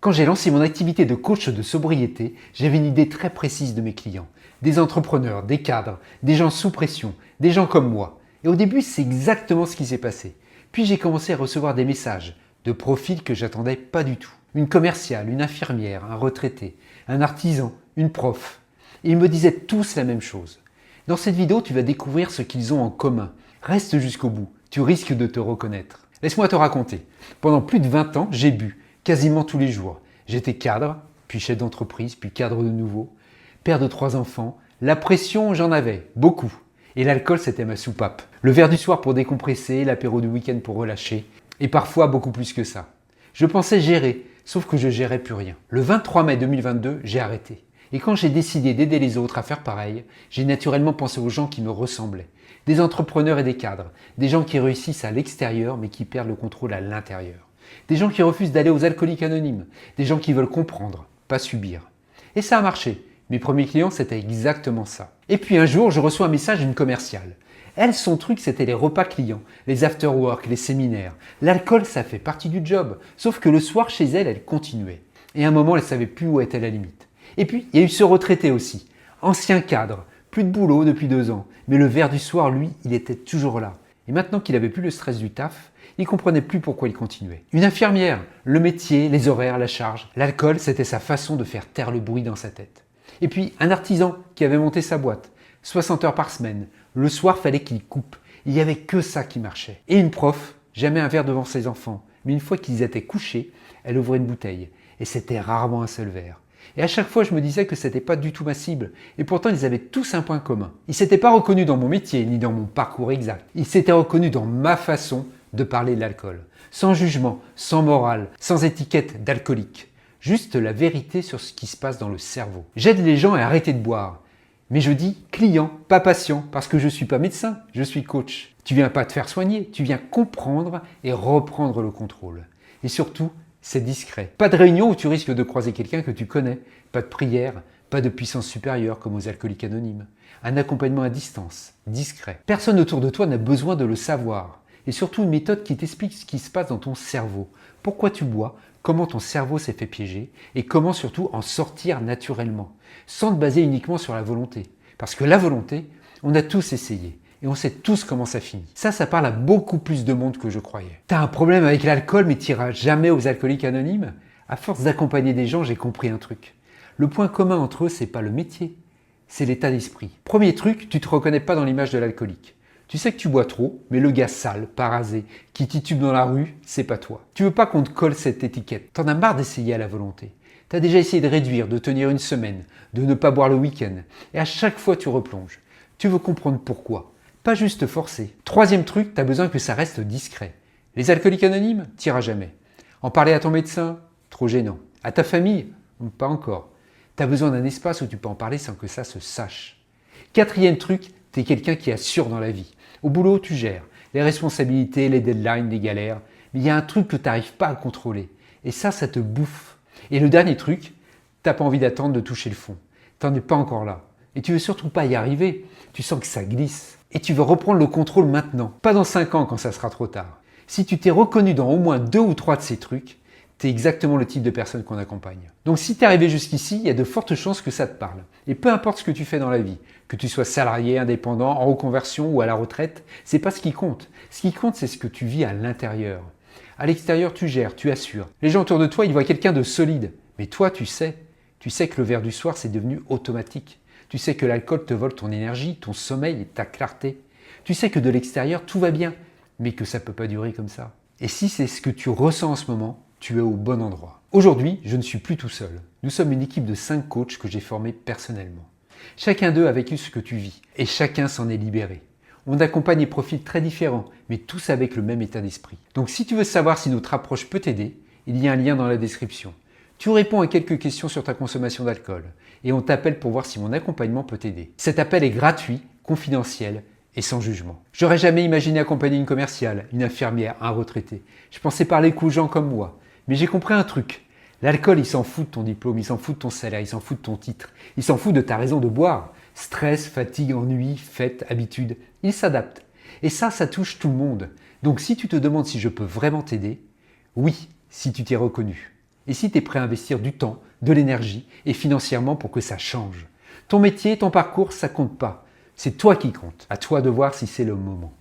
Quand j'ai lancé mon activité de coach de sobriété, j'avais une idée très précise de mes clients. Des entrepreneurs, des cadres, des gens sous pression, des gens comme moi. Et au début, c'est exactement ce qui s'est passé. Puis j'ai commencé à recevoir des messages de profils que j'attendais pas du tout. Une commerciale, une infirmière, un retraité, un artisan, une prof. Et ils me disaient tous la même chose. Dans cette vidéo, tu vas découvrir ce qu'ils ont en commun. Reste jusqu'au bout, tu risques de te reconnaître. Laisse-moi te raconter. Pendant plus de 20 ans, j'ai bu, quasiment tous les jours. J'étais cadre, puis chef d'entreprise, puis cadre de nouveau, père de 3 enfants. La pression, j'en avais, beaucoup. Et l'alcool, c'était ma soupape. Le verre du soir pour décompresser, l'apéro du week-end pour relâcher. Et parfois beaucoup plus que ça. Je pensais gérer, sauf que je gérais plus rien. Le 23 mai 2022, j'ai arrêté. Et quand j'ai décidé d'aider les autres à faire pareil, j'ai naturellement pensé aux gens qui me ressemblaient. Des entrepreneurs et des cadres. Des gens qui réussissent à l'extérieur mais qui perdent le contrôle à l'intérieur. Des gens qui refusent d'aller aux alcooliques anonymes. Des gens qui veulent comprendre, pas subir. Et ça a marché. Mes premiers clients, c'était exactement ça. Et puis un jour, je reçois un message d'une commerciale. Elle, son truc, c'était les repas clients, les after-work, les séminaires. L'alcool, ça fait partie du job. Sauf que le soir, chez elle, elle continuait. Et à un moment, elle ne savait plus où était la limite. Et puis, il y a eu ce retraité aussi. Ancien cadre, plus de boulot depuis 2 ans. Mais le verre du soir, lui, il était toujours là. Et maintenant qu'il avait plus le stress du taf, il comprenait plus pourquoi il continuait. Une infirmière, le métier, les horaires, la charge. L'alcool, c'était sa façon de faire taire le bruit dans sa tête. Et puis, un artisan qui avait monté sa boîte. 60 heures par semaine. Le soir, fallait qu'il coupe. Il n'y avait que ça qui marchait. Et une prof, jamais un verre devant ses enfants. Mais une fois qu'ils étaient couchés, elle ouvrait une bouteille. Et c'était rarement un seul verre. Et à chaque fois, je me disais que c'était pas du tout ma cible. Et pourtant, ils avaient tous un point commun. Ils s'étaient pas reconnus dans mon métier, ni dans mon parcours exact. Ils s'étaient reconnus dans ma façon de parler de l'alcool. Sans jugement, sans morale, sans étiquette d'alcoolique. Juste la vérité sur ce qui se passe dans le cerveau. J'aide les gens à arrêter de boire. Mais je dis client, pas patient, parce que je ne suis pas médecin, je suis coach. Tu viens pas te faire soigner, tu viens comprendre et reprendre le contrôle. Et surtout, c'est discret. Pas de réunion où tu risques de croiser quelqu'un que tu connais. Pas de prière, pas de puissance supérieure comme aux alcooliques anonymes. Un accompagnement à distance, discret. Personne autour de toi n'a besoin de le savoir. Et surtout une méthode qui t'explique ce qui se passe dans ton cerveau. Pourquoi tu bois, comment ton cerveau s'est fait piéger et comment surtout en sortir naturellement. Sans te baser uniquement sur la volonté. Parce que la volonté, on a tous essayé. Et on sait tous comment ça finit. Ça parle à beaucoup plus de monde que je croyais. T'as un problème avec l'alcool mais t'iras jamais aux alcooliques anonymes? À force d'accompagner des gens, j'ai compris un truc. Le point commun entre eux, c'est pas le métier, c'est l'état d'esprit. Premier truc, tu te reconnais pas dans l'image de l'alcoolique. Tu sais que tu bois trop, mais le gars sale, pas rasé, qui titube dans la rue, c'est pas toi. Tu veux pas qu'on te colle cette étiquette. T'en as marre d'essayer à la volonté. T'as déjà essayé de réduire, de tenir une semaine, de ne pas boire le week-end. Et à chaque fois, tu replonges. Tu veux comprendre pourquoi. Pas juste forcer. Troisième truc, tu as besoin que ça reste discret. Les alcooliques anonymes, t'iras jamais. En parler à ton médecin, trop gênant. À ta famille, pas encore. Tu as besoin d'un espace où tu peux en parler sans que ça se sache. Quatrième truc, tu es quelqu'un qui assure dans la vie. Au boulot, tu gères. Les responsabilités, les deadlines, les galères. Mais il y a un truc que tu n'arrives pas à contrôler. Et ça te bouffe. Et le dernier truc, t'as pas envie d'attendre de toucher le fond. T'en es pas encore là. Et tu veux surtout pas y arriver. Tu sens que ça glisse. Et tu veux reprendre le contrôle maintenant, pas dans 5 ans quand ça sera trop tard. Si tu t'es reconnu dans au moins 2 ou 3 de ces trucs, tu es exactement le type de personne qu'on accompagne. Donc si tu es arrivé jusqu'ici, il y a de fortes chances que ça te parle. Et peu importe ce que tu fais dans la vie, que tu sois salarié, indépendant, en reconversion ou à la retraite, c'est pas ce qui compte. Ce qui compte, c'est ce que tu vis à l'intérieur. À l'extérieur, tu gères, tu assures. Les gens autour de toi, ils voient quelqu'un de solide. Mais toi, tu sais que le verre du soir, c'est devenu automatique. Tu sais que l'alcool te vole ton énergie, ton sommeil et ta clarté. Tu sais que de l'extérieur, tout va bien, mais que ça ne peut pas durer comme ça. Et si c'est ce que tu ressens en ce moment, tu es au bon endroit. Aujourd'hui, je ne suis plus tout seul. Nous sommes une équipe de 5 coachs que j'ai formés personnellement. Chacun d'eux a vécu ce que tu vis, et chacun s'en est libéré. On accompagne des profils très différents, mais tous avec le même état d'esprit. Donc si tu veux savoir si notre approche peut t'aider, il y a un lien dans la description. Tu réponds à quelques questions sur ta consommation d'alcool et on t'appelle pour voir si mon accompagnement peut t'aider. Cet appel est gratuit, confidentiel et sans jugement. J'aurais jamais imaginé accompagner une commerciale, une infirmière, un retraité. Je pensais parler qu'aux gens comme moi. Mais j'ai compris un truc. L'alcool, il s'en fout de ton diplôme, il s'en fout de ton salaire, il s'en fout de ton titre, il s'en fout de ta raison de boire. Stress, fatigue, ennui, fête, habitude, il s'adapte. Et ça touche tout le monde. Donc si tu te demandes si je peux vraiment t'aider, oui, si tu t'es reconnu. et si tu es prêt à investir du temps, de l'énergie et financièrement pour que ça change. Ton métier, ton parcours, ça compte pas. C'est toi qui compte. À toi de voir si c'est le moment.